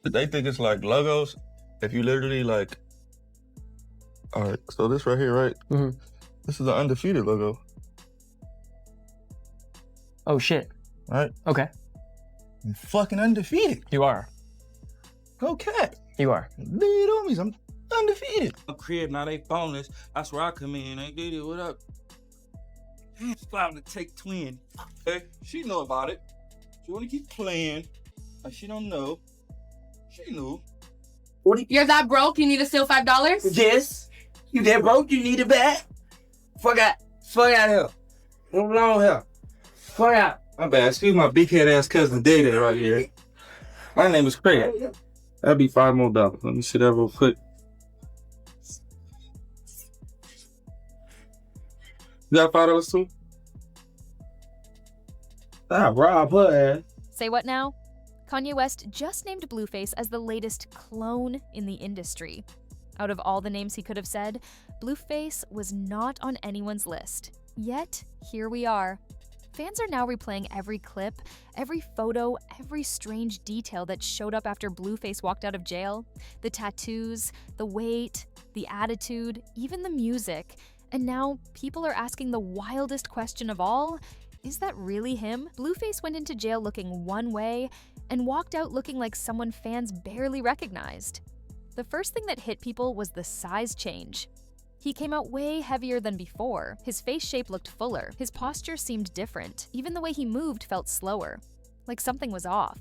They think it's like logos. If you literally like, all right, so this right here, right? Mm-hmm. This is an undefeated logo, Oh shit. right? Okay. I'm fucking undefeated. You are. Go cat. You are. Lead on me. I'm undefeated. A crib, now they boneless. That's where I come in. Hey, Diddy, what up? It's about to take twin. Hey, she know about it. She wanna keep playing. Like she don't know. She knew. You're that broke? You need to steal $5? Yes. You that broke? You need it back? Fuck out here. Move along here. Fuck out. My bad. Excuse my big head ass cousin Day right here. My name is Craig. That'd be $5 more. Let me see that real quick. You got $5 too? Rob her ass. Say what now? Kanye West just named Blueface as the latest clone in the industry. Out of all the names he could have said, Blueface was not on anyone's list. Yet, here we are. Fans are now replaying every clip, every photo, every strange detail that showed up after Blueface walked out of jail. The tattoos, the weight, the attitude, even the music. And now, people are asking the wildest question of all, is that really him? Blueface went into jail looking one way and walked out looking like someone fans barely recognized. The first thing that hit people was the size change. He came out way heavier than before. His face shape looked fuller. His posture seemed different. Even the way he moved felt slower, like something was off.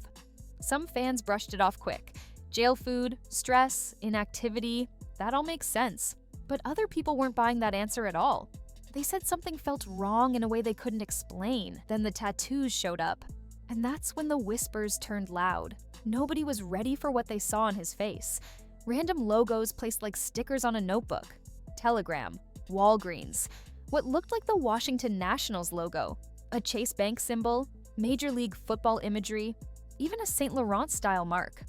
Some fans brushed it off quick. Jail food, stress, inactivity, that all makes sense. But other people weren't buying that answer at all. They said something felt wrong in a way they couldn't explain. Then the tattoos showed up. And that's when the whispers turned loud. Nobody was ready for what they saw on his face. Random logos placed like stickers on a notebook. Telegram, Walgreens, what looked like the Washington Nationals logo, a Chase Bank symbol, Major League Football imagery, even a Saint Laurent-style mark.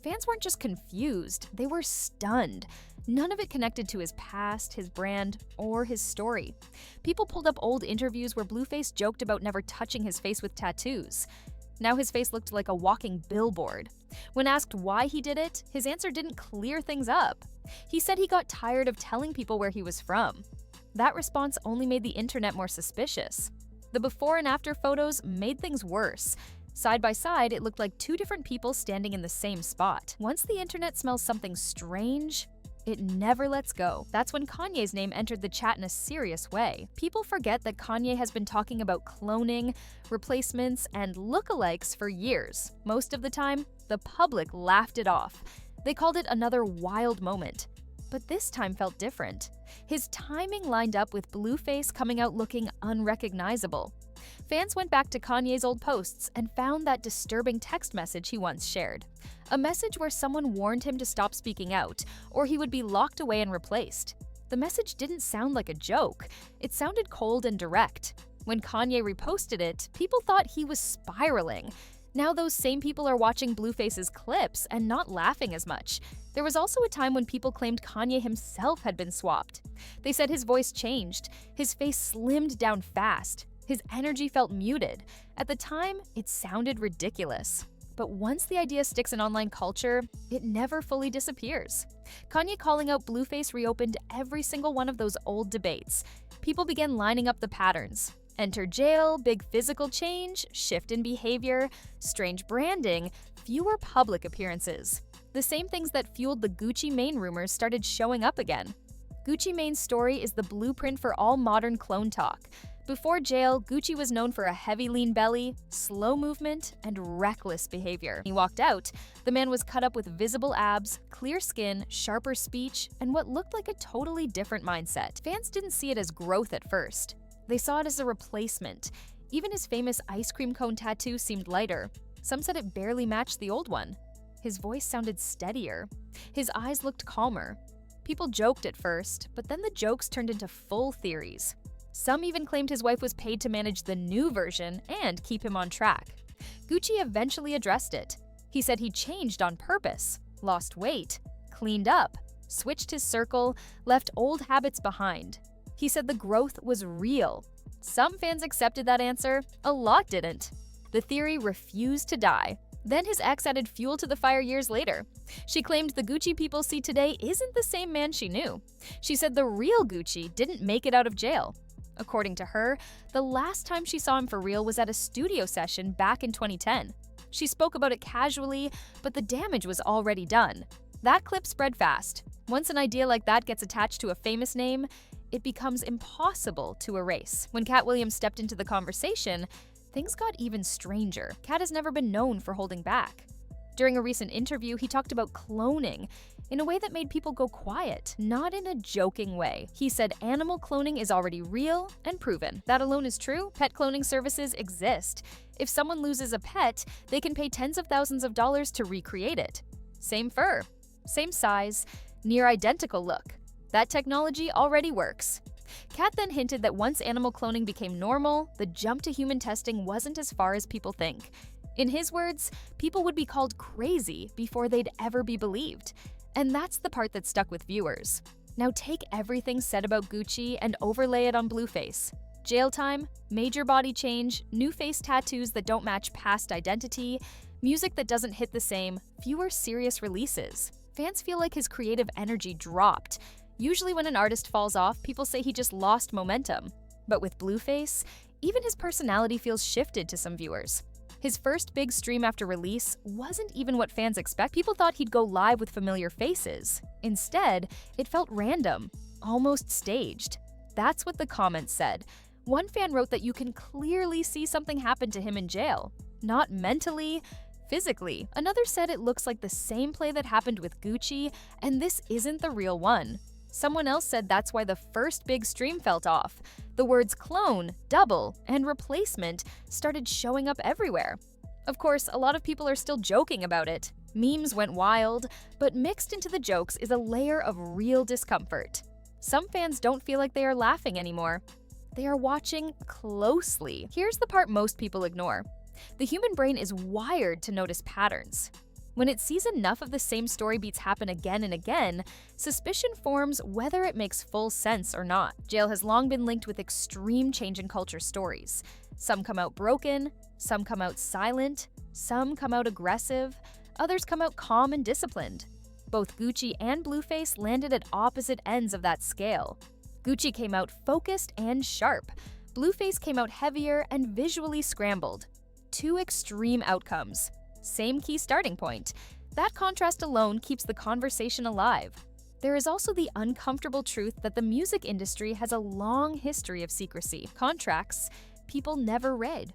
Fans weren't just confused, they were stunned. None of it connected to his past, his brand, or his story. People pulled up old interviews where Blueface joked about never touching his face with tattoos. Now his face looked like a walking billboard. When asked why he did it, his answer didn't clear things up. He said he got tired of telling people where he was from. That response only made the internet more suspicious. The before and after photos made things worse. Side by side, it looked like two different people standing in the same spot. Once the internet smells something strange, it never lets go. That's when Kanye's name entered the chat in a serious way. People forget that Kanye has been talking about cloning, replacements, and lookalikes for years. Most of the time, the public laughed it off. They called it another wild moment. But this time felt different. His timing lined up with Blueface coming out looking unrecognizable. Fans went back to Kanye's old posts and found that disturbing text message he once shared. A message where someone warned him to stop speaking out, or he would be locked away and replaced. The message didn't sound like a joke. It sounded cold and direct. When Kanye reposted it, people thought he was spiraling. Now those same people are watching Blueface's clips and not laughing as much. There was also a time when people claimed Kanye himself had been swapped. They said his voice changed, his face slimmed down fast, his energy felt muted. At the time, it sounded ridiculous. But once the idea sticks in online culture, it never fully disappears. Kanye calling out Blueface reopened every single one of those old debates. People began lining up the patterns. Enter jail, big physical change, shift in behavior, strange branding, fewer public appearances. The same things that fueled the Gucci Mane rumors started showing up again. Gucci Mane's story is the blueprint for all modern clone talk. Before jail, Gucci was known for a heavy lean belly, slow movement, and reckless behavior. When he walked out, the man was cut up with visible abs, clear skin, sharper speech, and what looked like a totally different mindset. Fans didn't see it as growth at first. They saw it as a replacement. Even his famous ice cream cone tattoo seemed lighter. Some said it barely matched the old one. His voice sounded steadier. His eyes looked calmer. People joked at first, but then the jokes turned into full theories. Some even claimed his wife was paid to manage the new version and keep him on track. Gucci eventually addressed it. He said he changed on purpose, lost weight, cleaned up, switched his circle, left old habits behind. He said the growth was real. Some fans accepted that answer, a lot didn't. The theory refused to die. Then his ex added fuel to the fire years later. She claimed the Gucci people see today isn't the same man she knew. She said the real Gucci didn't make it out of jail. According to her, the last time she saw him for real was at a studio session back in 2010. She spoke about it casually, but the damage was already done. That clip spread fast. Once an idea like that gets attached to a famous name, it becomes impossible to erase. When Cat Williams stepped into the conversation, things got even stranger. Cat has never been known for holding back. During a recent interview, he talked about cloning in a way that made people go quiet, not in a joking way. He said animal cloning is already real and proven. That alone is true. Pet cloning services exist. If someone loses a pet, they can pay tens of thousands of dollars to recreate it. Same fur, same size, near identical look. That technology already works. Kat then hinted that once animal cloning became normal, the jump to human testing wasn't as far as people think. In his words, people would be called crazy before they'd ever be believed. And that's the part that stuck with viewers. Now take everything said about Gucci and overlay it on Blueface. Jail time, major body change, new face tattoos that don't match past identity, music that doesn't hit the same, fewer serious releases. Fans feel like his creative energy dropped. Usually when an artist falls off, people say he just lost momentum. But with Blueface, even his personality feels shifted to some viewers. His first big stream after release wasn't even what fans expect. People thought he'd go live with familiar faces. Instead, it felt random, almost staged. That's what the comments said. One fan wrote that you can clearly see something happen to him in jail. Not mentally, physically. Another said it looks like the same play that happened with Gucci, and this isn't the real one. Someone else said that's why the first big stream felt off. The words clone, double, and replacement started showing up everywhere. Of course, a lot of people are still joking about it. Memes went wild, but mixed into the jokes is a layer of real discomfort. Some fans don't feel like they are laughing anymore. They are watching closely. Here's the part most people ignore. The human brain is wired to notice patterns. When it sees enough of the same story beats happen again and again, suspicion forms whether it makes full sense or not. Jail has long been linked with extreme change in culture stories. Some come out broken, some come out silent, some come out aggressive, others come out calm and disciplined. Both Gucci and Blueface landed at opposite ends of that scale. Gucci came out focused and sharp. Blueface came out heavier and visually scrambled. Two extreme outcomes. Same key starting point. That contrast alone keeps the conversation alive. There is also the uncomfortable truth that the music industry has a long history of secrecy. Contracts people never read.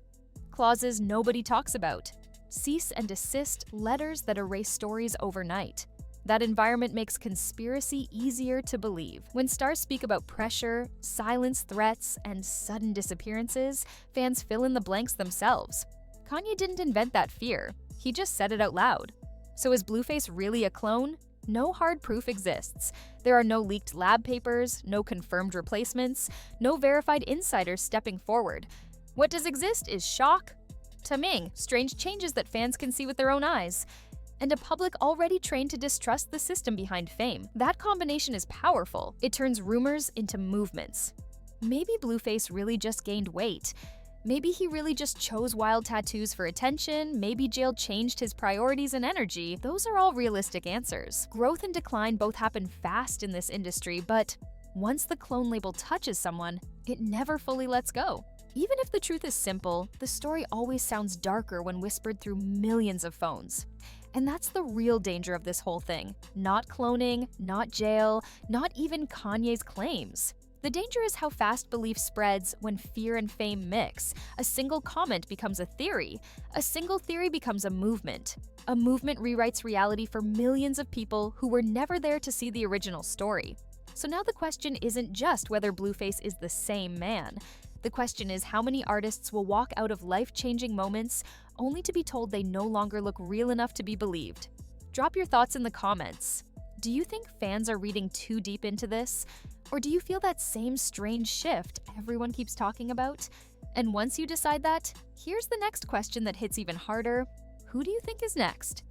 Clauses nobody talks about. Cease and desist letters that erase stories overnight. That environment makes conspiracy easier to believe. When stars speak about pressure, silence threats, and sudden disappearances, fans fill in the blanks themselves. Kanye didn't invent that fear. He just said it out loud. So is Blueface really a clone? No hard proof exists. There are no leaked lab papers, no confirmed replacements, no verified insiders stepping forward. What does exist is shock, taming, strange changes that fans can see with their own eyes, and a public already trained to distrust the system behind fame. That combination is powerful. It turns rumors into movements. Maybe Blueface really just gained weight. Maybe he really just chose wild tattoos for attention, maybe jail changed his priorities and energy. Those are all realistic answers. Growth and decline both happen fast in this industry, but once the clone label touches someone, it never fully lets go. Even if the truth is simple, the story always sounds darker when whispered through millions of phones. And that's the real danger of this whole thing. Not cloning, not jail, not even Kanye's claims. The danger is how fast belief spreads when fear and fame mix. A single comment becomes a theory. A single theory becomes a movement. A movement rewrites reality for millions of people who were never there to see the original story. So now the question isn't just whether Blueface is the same man. The question is how many artists will walk out of life-changing moments only to be told they no longer look real enough to be believed. Drop your thoughts in the comments. Do you think fans are reading too deep into this? Or do you feel that same strange shift everyone keeps talking about? And once you decide that, here's the next question that hits even harder. Who do you think is next?